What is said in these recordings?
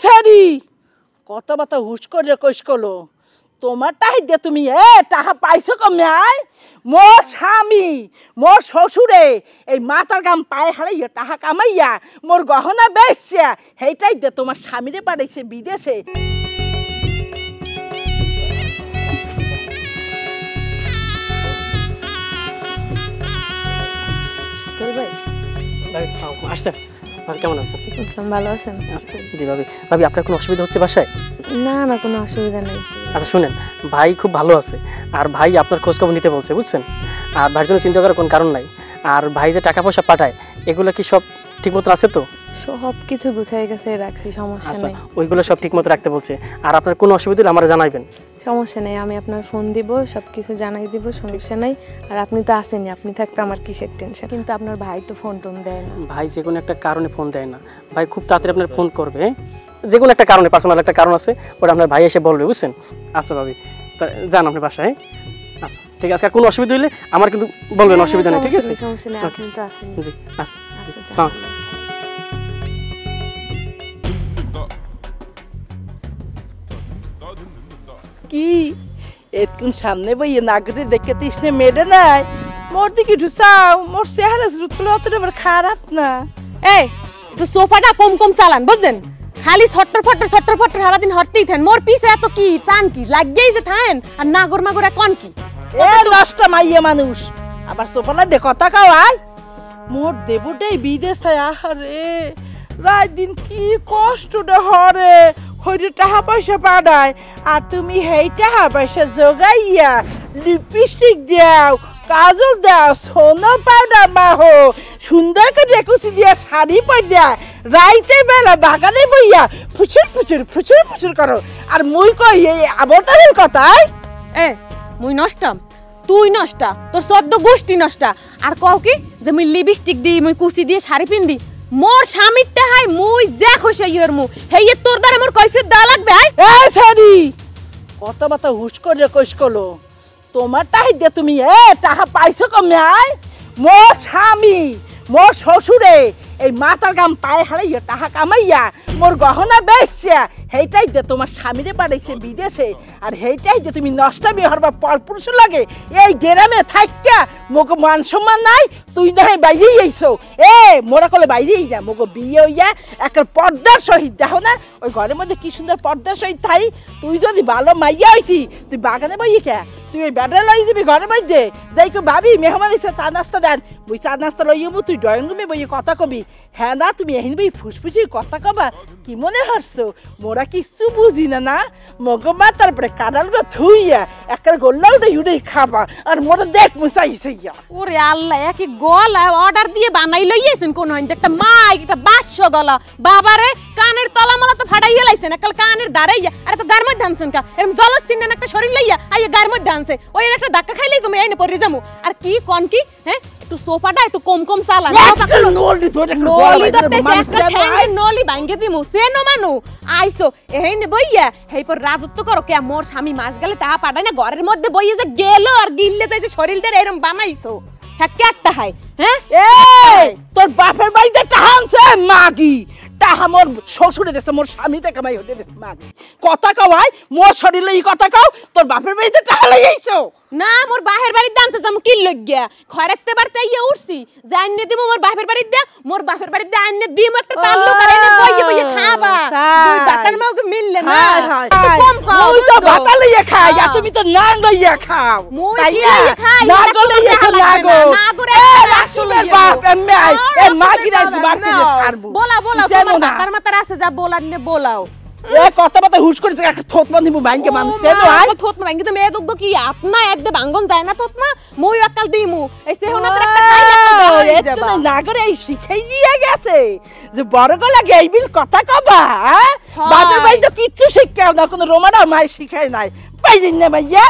সারি কথাবার্তা হুশ করে কইস করলো তোমার টাহি দে তুমি টাকা পাইছো কমে আয় মোর স্বামী মোর শ্বশুরে এই মাথার গাম পায়ে হারাইয়া টাকা কামাইয়া মোর গহনা বেচছে সেইটাই দে তোমার স্বামীরে পাঠাইছে বিদেশে। কেমন আছেন? ভালো আছেন? জি ভাবি। ভাবি আপনার কোনো অসুবিধা হচ্ছে বাসায়? না না কোনো অসুবিধা নেই। আচ্ছা শুনেন, ভাই খুব ভালো আছে আর ভাই আপনার খোঁজখবর নিতে বলছে বুঝছেন। আর ভাইয়ের জন্য চিন্তা করার কোনো কারণ নাই। আর ভাই যে টাকা পয়সা পাঠায় এগুলো কি সব ঠিক মতো আছে তো? সব কিছু গুছাই গেছে রাখছি, সমস্যা নেই। ওইগুলো সব ঠিক মতো রাখতে বলছে। আর আপনার কোনো অসুবিধা হলে আমারে জানাইবেন। সমস্যা নেই, আমি আপনার ফোন দিব, সব কিছু জানাই দিব, সমস্যা নাই। আর আপনি তো আসেননি, আপনি থাকতে আমার কিসের টেনশন। কিন্তু আপনার ভাই তো ফোন টোন দেয় না। ভাই যে কোনো একটা কারণে ফোন দেয় না। ভাই খুব তাড়াতাড়ি আপনার ফোন করবে, যে কোনো একটা কারণে, পার্সোনাল একটা কারণ আছে, ওটা আপনার ভাই এসে বলবে বুঝছেন। আচ্ছা ভাবি যান আপনি বাসায়। আচ্ছা ঠিক আছে, কোনো অসুবিধা হলে আমার কিন্তু বলবেন, অসুবিধা নেই। ঠিক আছে, সমস্যা নেই, আপনি তো আসেন। জি আচ্ছা। কি এতক্ষণ সামনে বইয়ে নাগরে দেখে তৃষ্ণে মেডে নাই মোর দিকে ঢুসাও মোর চেহারা জুতগুলো অতটা আবার খারাপ না। এই একটু সোফাটা কম কম চালান বুঝছেন, খালি ছট্টর ফট্টর সারাদিন হটতেই থাকেন। মোর পিছে এত কি চান কি লাগেই যে থাকেন আর নাগর মাগর কোন কি এ নষ্ট মাইয়ে মানুষ আবার সোফালা দে কথা কাও আয় মোর দেবুটাই বিদেশ থাকে। আহারে রাত দিন কি কষ্টটা হরে হইরে টাকা পয়সা পাঠায় আর তুমি হেই টাকা পয়সা জোগাইয়া লিপস্টিক দাও, কাজল দাও, সোনা পাউডার মাহো, সুন্দর করে কুচি দিয়া শাড়ি পরিয়া রাইতে বেলা বাগানে বইয়া ফুচুর ফুচুর ফুচুর ফুচুর করো। আর মুই কই এই আবতারের কথাই মুই নষ্ট, তুই নষ্ট, তোর সদ্য গোষ্ঠী নষ্ট। আর কও কি যে মুই লিপস্টিক দিই, মুই কুচি দিয়ে শাড়ি পিন্দি, মোর স্বামীরটা হাই মুই যে খুশি ইয়ের মু হেই তোর দ্বারা মোর কৈফিয়ত দেওয়া লাগবে। এই সারি কথাবার্তা হুশ করে কইস করলো তোমার টাহি দে তুমি টাকা পাইছো কমে আয় মোর স্বামী মোর শ্বশুরে এই মাথার গাম পায়ে হারাইয়া টাকা কামাইয়া মোর গহনা বেচছে সেইটাই দে তোমার স্বামীরে পাঠাইছে বিদেশে। আর সেইটাই যে তুমি নষ্টামি হরবার পরপুরুষ লাগে এই গ্রামে থাইকা মোকে মান সম্মান নাই, তুই না হয় বাইরেই আইছো মোরা কলে বাইরেই যা মোকে বিয়ে হইয়া একটা পর্দার সহিত দেখো না ওই ঘরের মধ্যে কি সুন্দর পর্দার সহিত থাই। তুই যদি ভালো মাইয়া হইতি তুই বাগানে বইয়ে কে তুই ওই ব্যাটা লই যাবি ঘরের মধ্যে যাই কেউ ভাবি মেহমান এসে চা নাস্তা দেন বই চা নাস্তা লই যাবো তুই ড্রয়িং রুমে বইয়ে কথা কবি। হ্যাঁ না তুমি এহিন বই ফুসফুসি কথা কবা কি মনে হারছো মোরা কিচ্ছু বুঝি না না মগ মা তারপরে কাঁড়াল গো থুইয়া একটা গোল্লা উঠে খাবা আর মোরা দেখ মুসাইছে। ওরে আল্লাহ একই গলা অর্ডার দিয়ে বানাই লইয়েছেন কোন একটা মাইক একটা বাদশা গলা বাবারে কানের তলা মালা তো ফাটাই লাইছেন একাল কানের দাঁড়াইয়া আর তো গার মধ্যে আনছেন কা এরকম জলস তিন একটা শরীর লইয়া আইয়া গার মধ্যে আনছে ওই একটা ধাক্কা খাইলেই তুমি আইনে পড়ে যামু। আর কি কোন কি হ্যাঁ একটু সোফাটা একটু কম কম চালান নলি ভাঙ্গে দিমু সেনো মানু আইসো এহেনে বইয়া হেই পর রাজত্ব করো কে মোর স্বামী মাস গেলে টাকা পাঠায় না ঘরের মধ্যে বইয়ে যে গেল আর গিললে যাই যে শরীরটা এরকম বানাইছো হ্যাঁ কেটটা হাই হ্যাঁ তোর বাপের বাড়িতে টাকা আনছে মাগি টাকা মোর শ্বশুরে দেশে মোর স্বামীতে কামাই হতে দেশে মাগি কথা কওয়াই মোর শরীরে এই কথা কও তোর বাপের বাড়িতে টাকা লই আইছো না মোর বাহের বাড়িতে আনতে যাম কি লাগিয়া খয়রাতে বাড়তে ইয়া উঠছি জাননে দিব মোর বাপের বাড়িতে মোর বাপের বাড়িতে আননে দিম একটা তাল্লু করে না বইয়ে বইয়ে খাবা দুই বাটার মাওকে মিললে না কম কও তুই তো বাটা লইয়া খাই আর তুমি তো নাং লইয়া খাও তাই না না গলে ইয়া লাগো না করে আসলে বাপ এমএ এ মাগি রাজ বাড়তে ছাড়বো বলা বলা তোমার বাটার মাতার আছে যা বলানে বলাও এ কথা কথা হুশ করে একটা থতমা দিব ভাঙ্গে মানুষ চেনো আই থতমা ভাঙ্গে তো মেয়ে দুগ্গ কি আপনা একদে ভাঙ্গন যায় না থতমা মই আকাল দিমু এই সেহনাতে একটা খাইলে তো হয়ে যাবে না করে এই শিখাই দিয়ে গেছে যে বড় গলা গাইবিল কথা কবা বাপের ভাই তো কিচ্ছু শিখাও না কোনো রোমানা মাই শিখাই নাই পাইদিন না ভাইয়া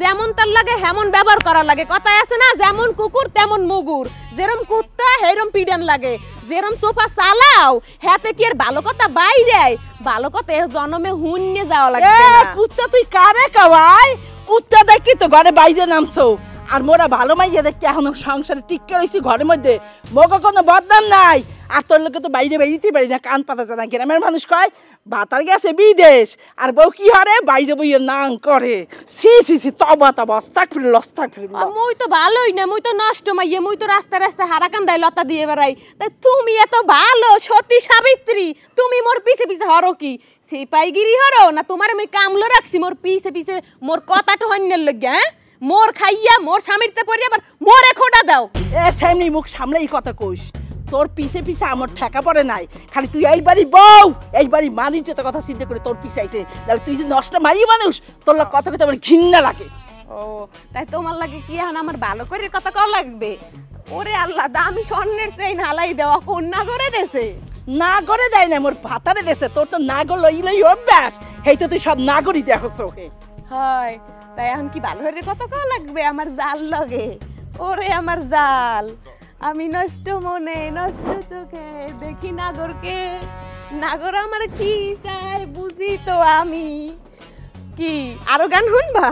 যেমন তার লাগে হেমন ব্যবহার করা লাগে কথায় আছে না যেমন কুকুর তেমন মুগুর যেরম কুত্তা হেরম পিডান লাগে যেরম সোফা চালাও হাতে কি আর ভালো কথা বাইরে ভালো কথা জন্মে হুন্নে যাওয়া লাগে না কুত্তা তুই কারে কওয়াই কুত্তা দেখি তো ঘরে বাইরে নামছো আর মোরা ভালো মাইয়া দেখতে এখন সংসারে টিকে রয়েছি ঘরের মধ্যে মোকে কোনো বদনাম নাই আর তোর লোকে তো বাইরে বেরিয়েতে পারি না কান পাতা জানা গ্রামের মানুষ কয় ভাতার গেছে বিদেশ আর বউ কি হারে বাইরে বইয়ে নাং করে সি সি সি তবা তবা অস্তাক ফিরল মুই তো ভালোই না মুই তো নষ্ট মাইয়ে মুই তো রাস্তায় রাস্তায় হারাকান্দায় লতা দিয়ে বেড়াই তাই তুমি এত ভালো সতী সাবিত্রী তুমি মোর পিছে পিছে হরো কি সিপাইগিরি হরো না তোমার আমি কামলো রাখছি মোর পিছে পিছে মোর কথাটা হন্যের লগে হ্যাঁ মোর খাইয়া মোর স্বামীরতে পড়ি আবার মোরে খোটা দাও এ সেমনি মুখ সামলে এই কথা কইস তোর পিছে পিছে আমার ঠেকা পড়ে নাই খালি তুই এইবারই বউ এইবারই মানুষ যত কথা চিন্তা করে তোর পিছে আইছে তাহলে তুই যে নষ্ট মাই মানুষ তোর লোক কথা কথা আমার ঘৃণা লাগে ও তাই তোমার লাগে কি এখন আমার ভালো করে কথা কও লাগবে ওরে আল্লাহ দামি স্বর্ণের চেইন হালাই দেওয়া কন্যা করে দেছে না করে দেয় না মোর ভাতারে দেশে তোর তো নাগর লইলেই অভ্যাস হেই তো তুই সব নাগরই দেখছ ওকে হয় তাই এখন কি ভালো করে কথা কও লাগবে আমার জাল লগে ওরে আমার জাল আমি নষ্ট মনে নষ্ট চোখে দেখি নাগরকে নাগর আমার কি চাই বুঝি তো আমি কি আরো গান শুনবা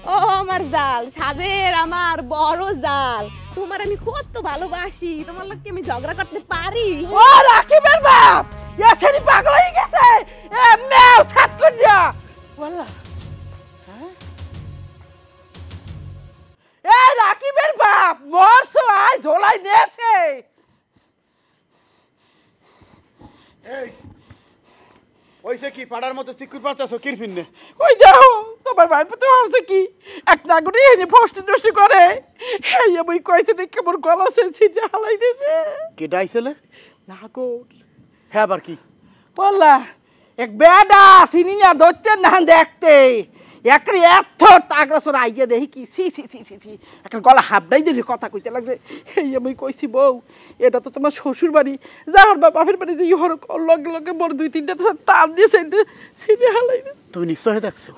ও আমার জাল সাদের আমার বড় জাল তোমার আমি কত ভালোবাসি তোমার লোক কি আমি ঝগড়া করতে পারি ও রাকিবের বাপ এ সেরি পাগল হয়ে গেছে এ মেও সাত করিয়া ওয়াল্লাহ হ্যাঁ এ রাকিবের বাপ মরছো আই ঝোলাই নেছে এই ওইসে কি পাড়ার মতো চিকুর পাচাছো কিরফিনে ওই দেখো তোমার ভাই তো হচ্ছে কি এক নাগরি এনে ফষ্টি নষ্টি করে এই আমি কইছে দেখ কেমন গলা সেনছি হালাই দিছে কে ডাইছিলে নাগর হ্যাঁ আবার কি বললা এক বেডা চিনি না ধরতে না দেখতে একরে এত তাগরা সর আইয়া দেখি কি সি সি সি সি সি একটা গলা হাবড়াই দিয়ে কথা কইতে লাগছে এই আমি কইছি বউ এটা তো তোমার শ্বশুর বাড়ি যাওয়ার বাপের বাড়ি যে হর লগে লগে বড় দুই তিনটা টান দিয়ে সেটা হালাই দিছে তুমি নিশ্চয় দেখছো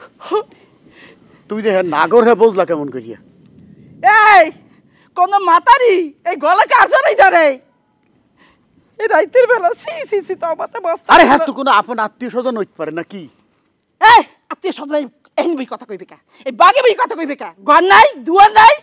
তুমি যে নাগর হ্যাঁ বললা কেমন করিয়া এই কোন মাতারি এই গলা কার ধরেই ধরে এই রাইতের বেলা সি সি সি তো আমাতে বস আরে হ্যাঁ তো কোনো আপন আত্মীয় স্বজন হইতে পারে না কি এই আত্মীয় স্বজন এই বই কথা কইবে কা এই বাগে বই কথা কইবে কা ঘর নাই দুয়ার নাই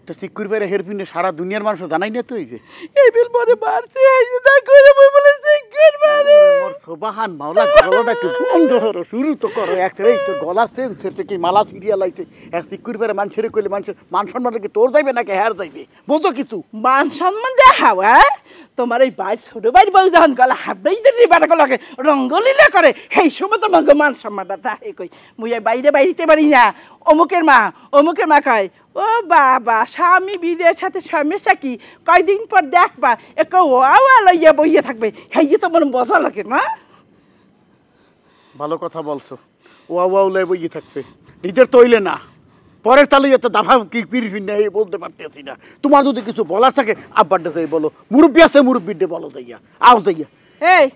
তো চিকুর পেরে হেরপিনে সারা দুনিয়ার মানুষ জানাই না তো এই যে এই বিল পরে মারছে এই যে না করে বই বলে চিকুর মারে মোর সোবাহান মাওলা গলাটা একটু বন্ধ করো শুরু তো করো একসাথে এই তো গলা সেন্সের থেকে মালা সিরিয়াল আইছে এক চিকুর পেরে মানুষের কইলে মানুষের মান সম্মান কি তোর যাইবে নাকি হ্যার যাইবে বুঝো কিছু মান সম্মান দেখাও হ্যাঁ তোমার এই বাইর ছোট বাইর বউ যখন গলা হাবড়াই দিয়ে বাড়া গলাকে রঙ্গলীলা করে সেই সময় তোমার মান সম্মানটা তাহে কই মুই বাইরে বাইরিতে পারি না অমুকের মা কয় ও বাবা স্বামী বিদের সাথে সমস্যা কি কয়দিন পর দেখবা এক ওয়া লইয়া বইয়া থাকবে হেই তোমার মজা লাগে না ভালো কথা বলছো ওয়া ওয়া উলাই বইয়ে থাকবে নিজের তৈলে না পরের তালে এত দাফা পিরফিন নেই বলতে পারতেছি না তোমার যদি কিছু বলার থাকে আব্বারটা যাই বলো মুরব্বী আছে মুরব্বীরটা বলো যাইয়া আও যাইয়া এই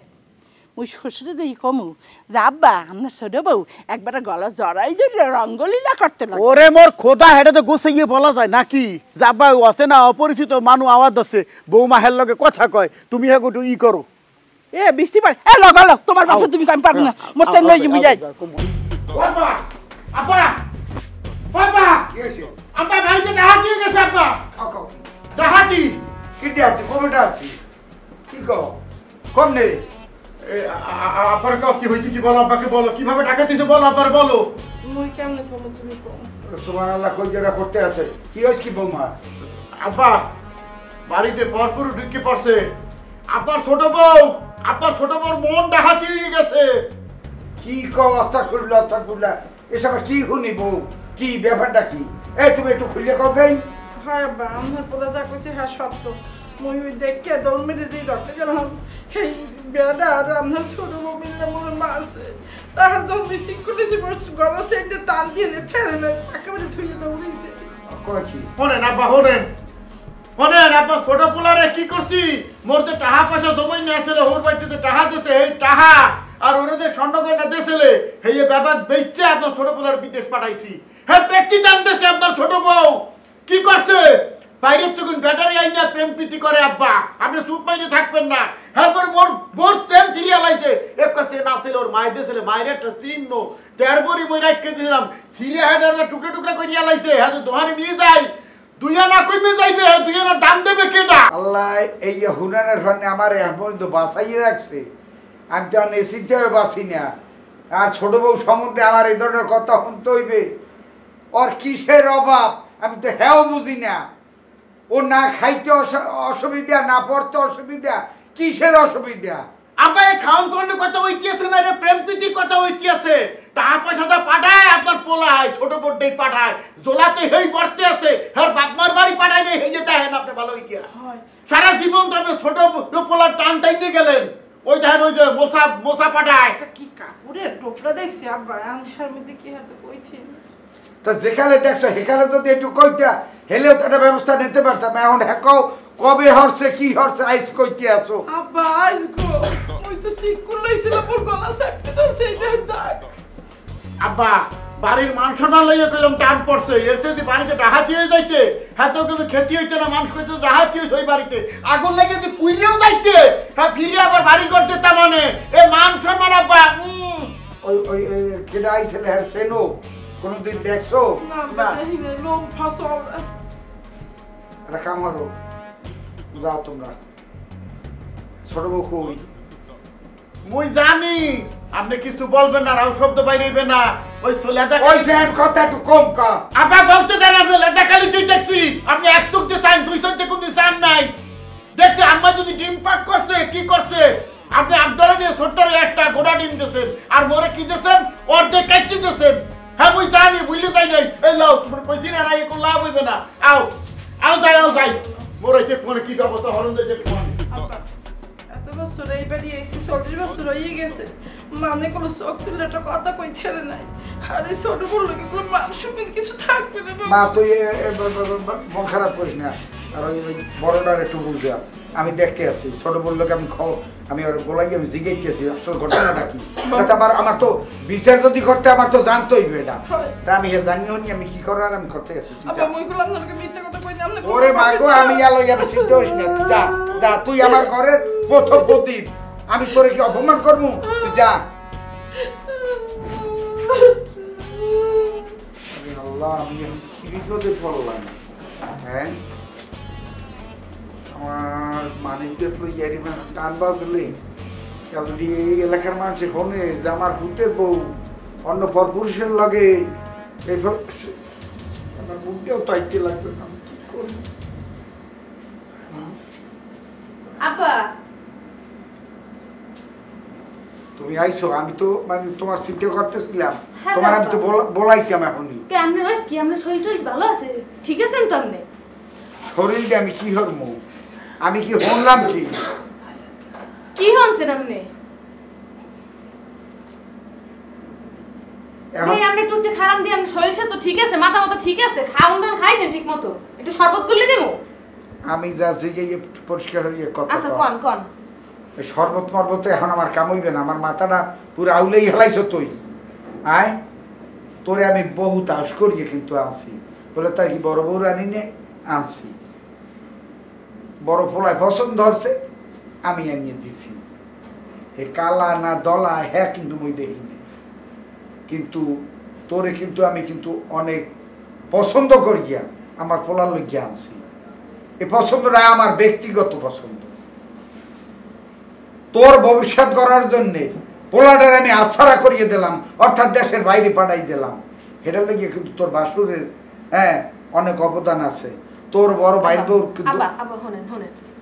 মুই শ্বশুরে যাই কমু যে আব্বা আপনার ছোট বউ একবার গলা জড়াই ধরে রঙ্গলীলা করতে লাগে ওরে মোর খোদা হেটা তো গোসাইয়ে বলা যায় নাকি যে আব্বা আছে না অপরিচিত মানুষ আওয়াজ আছে বৌমা হের লগে কথা কয় তুমি হ্যাঁ একটু ই করো এ বৃষ্টি পার এ লগালো তোমার বাপে তুমি আমি পারবো না মস্তে লই যাবি যাই আব্বা আব্বা বাবা কি হয়েছে আব্বা বাড়িতে ডাহাতি হয়ে গেছে আব্বা ডাহাতি কি ডাকছি কবে ডাকছি কি কও কম নেই আব্বার কাউ কি হয়েছে কি বলো আব্বাকে বলো কিভাবে ডাকাতি হয়েছে বলো আব্বার বলো মুই কেমনে কমু তুমি কম সুবহানাল্লাহ কই যেটা করতে আছে কি হয়েছে কি বৌমা আব্বা বাড়িতে ভরপুর ঢুকে পড়ছে আপনার ছোট বউ মন ডাহাতি হয়ে গেছে কি কও আস্তাগফিরুল্লাহ এসব কি শুনি বউ কি ব্যাপারটা কি এই তুমি একটু খুলে কও দেই হয় আব্বা আমার পোলা যা কইছে হ্যাঁ সত্য মুই ওই দেখে দৌড় মেরে যেই ধরতে গেলাম এই বেড়া আর আপনার ছোট বউ মিলে মনে মারছে তাহার যখন মিসিং করেছি গলা সেন্টে টান দিয়ে থেরে নেয় একেবারে ধুয়ে দৌড়েছে কয় কি শোনেন আব্বা শোনেন আপনার ছোট পোলারে কি করছি মোর যে টাহা পয়সা জমাই নিয়ে আসলে ওর বাড়িতে টাহা দিতে এই টাহা আর ওরা যে স্বর্ণ গয়না দিয়েছিলে এই ব্যাপার বেচছে আপনার ছোট পোলার বিদেশ পাঠাইছি হ্যাঁ পেটটি টানতেছে আপনার ছোট বউ কি করছে বাইরের তখন ব্যাটারি আইনা প্রেম প্রীতি করে আব্বা আপনি চুপ মাইনে থাকবেন না হ্যাঁ মোর তেল সিরিয়াল আইছে এক কাছে না ছিল ওর মায়ের দেশে মায়ের একটা চিহ্ন তেরবরি বই রাখতে দিলাম সিরিয়া হেডার টুকরা টুকরা করে লাইছে হ্যাঁ দোহানে নিয়ে যাই দুই আনা কমে যাইবে দুই আনার দাম দেবে কেটা আল্লাহ এই হুনানের ফানে আমার এখন তো বাঁচাইয়ে রাখছে আমি তো অনেক চিন্তায় বাঁচি না আর ছোট বউ সম্বন্ধে আমার এই ধরনের কথা শুনতে হইবে ওর কিসের অভাব আমি তো হ্যাঁ বুঝি না ও না খাইতে অসুবিধা না পড়তে অসুবিধা কিসের অসুবিধা আব্বা এই খাওয়ান করলে কথা হইতেছে না রে প্রেম প্রীতির কথা হইতেছে টাকা পয়সাটা পাঠায় আপনার পোলায় ছোট বোনটাই পাঠায় জোলাতে হেই পড়তে আছে হ্যাঁ বাপমার বাড়ি পাঠায় নেই হেই যেতে হেন আপনি ভালো হইয়া সারা জীবন তো আপনি ছোট পোলার টান টাইনে গেলেন ওই দেখেন ওই যে মশা পাঠায় এটা কি কাপড়ের টোপলা দেখছি আব্বা আনহার মধ্যে কি হাতে কইছি তা যেখানে দেখছো সেখানে যদি একটু কইতা হেলেও তো একটা ব্যবস্থা নিতে পারতাম এখন হ্যাঁ কবে হরছে কি হরছে আইস কইতে আসো আব্বা আইসগো ওই তো সিকুল লইছিলাম ওর গলা চাপতে ধরছে এই দেখ দাগ আব্বা বাড়ির মাংস না লইয়া কইলাম টান পড়ছে এর যদি বাড়িতে ডাহাতি হয়ে যাইতে হ্যাঁ তো কিন্তু খেতে হইতে না মানুষ কইতে ডাহাতি হইছে ওই বাড়িতে আগুন লেগে যদি পুইলেও যাইতে হ্যাঁ ফিরে আবার বাড়ি করতে তা মানে এ মাংস মানে আব্বা ওই ওই কেডা আইছিল হ্যাঁ সেনো কোনদিন দেখছো না দেখি না লোক ফাঁসো একটা কাম করো যাও তোমরা ছোট বউ কই মুই জানি আপনি কিছু বলবেন না রাও শব্দ বাইরেবে না ওই লেদা ওই সেন কথা একটু কম কা আপা বলতে দেন আপনি লেদা কালিতেই দেখছি আপনি এক চোখ দিয়ে চান দুই চোখ দিয়ে কোন চান নাই দেখছি আম্মা যদি ডিম পাক করছে কি করছে আপনি আপনারা দিয়ে ছোট্টরে একটা গোড়া ডিম দিয়েছেন আর মোরে কি দিয়েছেন অর্ধেক কাটতে দিয়েছেন হ্যাঁ মুই জানি বুঝলে যাই নাই এই লাও তোমার কইছি না না এখন লাভ হইবে না আও যাই মোরে যে কোন কি অবস্থা হরণ যে এত বছর এই বাড়ি এসে 40 বছর হয়ে গেছে মানে কোনো শখ তুলে একটা কথা কই ছেড়ে নাই আর এই ছোট বললো কি কোনো মানুষ কিছু থাকবে না মা তুই মন খারাপ করিস না আর ওই বড়টার একটু বুঝা আমি দেখতে আছি ছোট বললোকে আমি ওর বলাই আমি জিগাইতেছি আসল ঘটনাটা কি আমার তো বিচার যদি করতে আমার তো জানতে হইবে এটা তা আমি জানিও নি আমি কি করার আমি করতে আছি আপা মই গুলো আপনাকে মিথ্যা কথা কই না আপনি ওরে মাগো আমি আলো আমি চিন্তা করিস না তুই যা তুই আমার ঘরের প্রথম প্রদীপ আমি তোরে কি অপমান করবো তুই যা আল্লাহ আমি কি বিপদে পড়লাম হ্যাঁ আমার মানুষদের তো ইয়ারি টান বাজলে যদি এই এলাকার মানুষের হনে যে আমার ভূতের বউ অন্য পরপুরুষের লগে এইভাবে আমার মুখটাও তাইতে লাগবে না কি করবো আপা তুমি আইছো আমি তো মানে তোমার চিন্তা করতেছিলাম তোমার আমি তো বলাইতাম এখনই কে আমরা রইস কি আমরা শরীর টরীর ভালো আছে ঠিক আছেন তো আপনি শরীরটা আমি কি হরমু আমি কি হনলাম কি হনছেন আপনি এই আপনি টুটে খারাপ দিয়ে আপনি শরীর স্বাস্থ্য ঠিক আছে মাথা মতো ঠিক আছে খাওন দান খাইছেন ঠিক মতো একটু শরবত করলে দেবো আমি যা জিগে পরিষ্কার হইয়ে কথা আচ্ছা কোন এই শরবত মরবতে এখন আমার কাম হইবে না আমার মাথাটা পুরো আউলেই হেলাইছো তুই আয় তোরে আমি বহুত আশ করিয়ে কিন্তু আনছি বলে তার কি বড় বউ রানি নে আনছি বড় ফলায় পছন্দ হচ্ছে আমি আনিয়ে দিছি হে কালা না দলা হ্যাঁ কিন্তু মই দেখিনি কিন্তু তোরে কিন্তু আমি কিন্তু অনেক পছন্দ করিয়া আমার পোলার লইয়া আনছি এই পছন্দটা আমার ব্যক্তিগত পছন্দ তোর ভবিষ্যৎ করার জন্যে পোলাটার আমি আশারা করিয়ে দিলাম অর্থাৎ দেশের বাইরে পাঠাই দিলাম এটার লেগে কিন্তু তোর বাসুরের হ্যাঁ অনেক অবদান আছে তোর বড় ভাই তোর আবা হনেন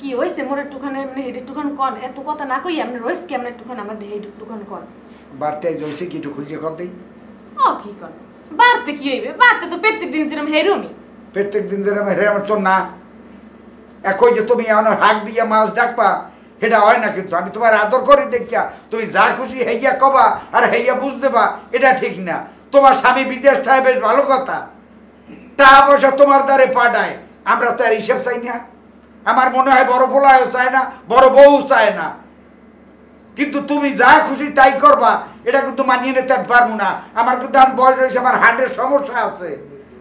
কি হইছে মোর একটুখানি এমনি হেড একটুখানি কোন এত কথা না কই আপনি রইস কি আপনি একটুখানি আমার হেড একটুখানি কোন বাড়তে যাইছে কি একটু খুলিয়ে কর দেই ও কি কোন বাড়তে কি হইবে বাড়তে তো প্রত্যেক দিন যেরকম হেরুমি প্রত্যেক দিন যেরকম হেরে আমার তো না একই যে তুমি এমন হাক দিয়া মাছ ডাকবা এটা হয় না কিন্তু আমি তোমার আদর করি দেখিয়া তুমি যা খুশি হেইয়া কবা আর হেইয়া বুঝ দেবা এটা ঠিক না তোমার স্বামী বিদেশ থাকে বেশ ভালো কথা টাকা পয়সা তোমার দ্বারে পাঠায় আমরা তো আর হিসেব চাই না আমার মনে হয় বড় পোলাও চায় না বড় বউ চায় না কিন্তু তুমি যা খুশি তাই করবা এটা কিন্তু মানিয়ে নিতে পারবো না আমার কিন্তু এখন বয়স রয়েছে আমার হার্টের সমস্যা আছে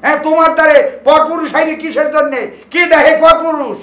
হ্যাঁ তোমার দ্বারে পরপুরুষ হয়নি কিসের জন্যে কি ডাহে পরপুরুষ